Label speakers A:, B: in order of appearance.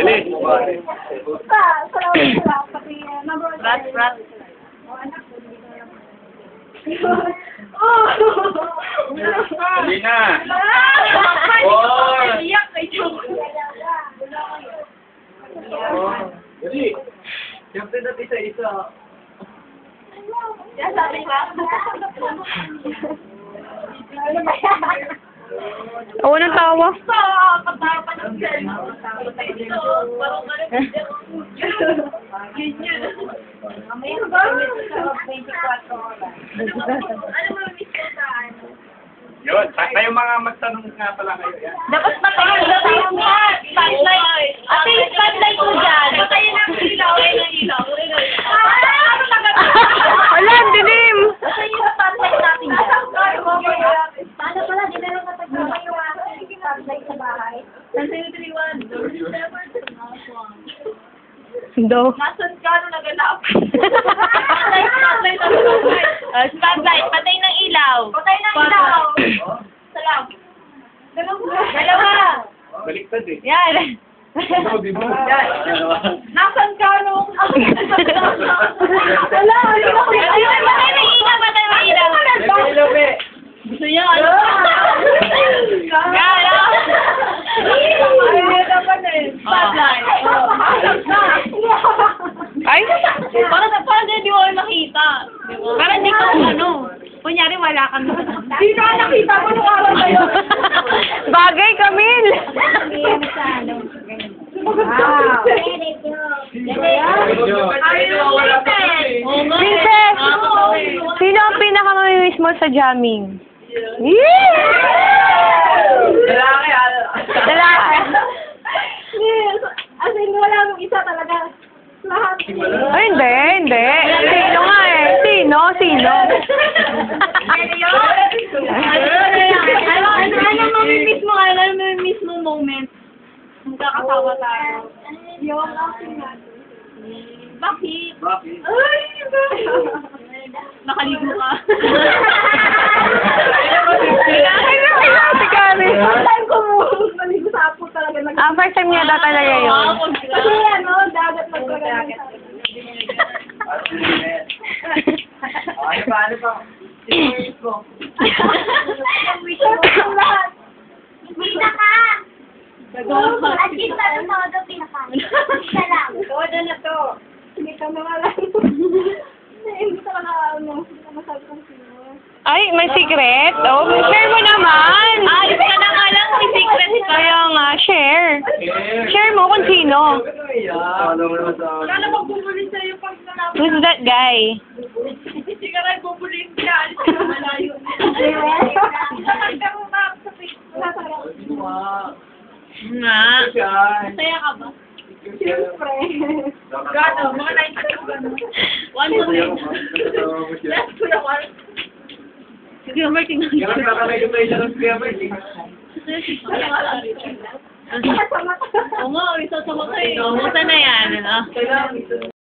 A: Bilis.
B: Rat.
A: Hindi na. Oh.
B: Iyak kay Joke.
A: Dali. Siyempre natin isa-isa.
B: Yan sabi ka?
C: Oo, nang tawa.
B: Katapan ng girl. Parang ganyan. Mamaya ba? 24 oras. Ano mo miss ko saan?
A: Yun. Kayo mga magtanong nga pala kayo. Yan.
B: Dapat patayin na tayo nga. Spotlight. Ate, yung spotlight mo dyan. Patayin ang ilaw.
C: Wala, ang dilim.
B: Patayin yung spotlight natin dyan. Paano pala? Di na lang natagpuan yung spotlight sa bahay. Nandiyan yung 3-1.
C: Do.
B: Nasaan ka nung naganap? Spotlight. Patay ng ilaw. Patay ng ilaw. Salam. Dalawa.
A: Baliktad eh.
B: Yan.
A: Ikaw, di ba?
B: Nasaan ka nung... Wala. Patay ng ilaw. Patay ng ilaw. Gusto niya. Spotlight.
C: Ay?
B: Parang di mo nakita. Parang di ka kunyari wala kang Di ka nakita mo nung araw na yun.
C: Bagay, Camille. Princess, sino ang pinakamamimiss mo sa jamming? Yeah! Lalaki.
B: As in, wala mong isa talaga. Lahat.
C: Ay, hindi. Sino nga eh? Sino?
B: Ano mamimiss mo? Ano mamimiss mo moment? Magkakasawa tayo. Yung laughing natin. Bakit? Ay, bakit? Nakaligo ka.
C: Si Kari.
B: First time ko mo. Maligo sa apo talaga.
C: First time niya talaga yun.
B: Kasi dagat magkakaroon.
A: Ay, paano pa?
B: Wish mo lahat.
D: Hindi ka!
B: Nagawa ka.
D: At dito sa todo pinakain. Isa lang.
B: Todo na to. Hindi ka mawalan. Hindi ka hindi ka masabi kung sino.
C: Ay, may secret? Oh, share mo naman.
B: Ayos ka na nga lang, may secret pa.
C: Kaya nga, share. Share mo kung sino.
B: Kala magbubulin sa'yo pag nalaman.
C: Who's that guy?
B: Hindi ka rin bubulin ka. Alis ka na malayo. Nakagda mo nga sa Facebook.
C: Nga.
B: Masaya ka ba? Siyempre. Gano, mga 9 ka na. 1 to 9. Last ko na 1. Sige, Martin.
A: Kaya nakakalayo-layo siya ng Kuya Martin.
B: Oo nga, isa sa mga kayo. Umusta na yan, ano?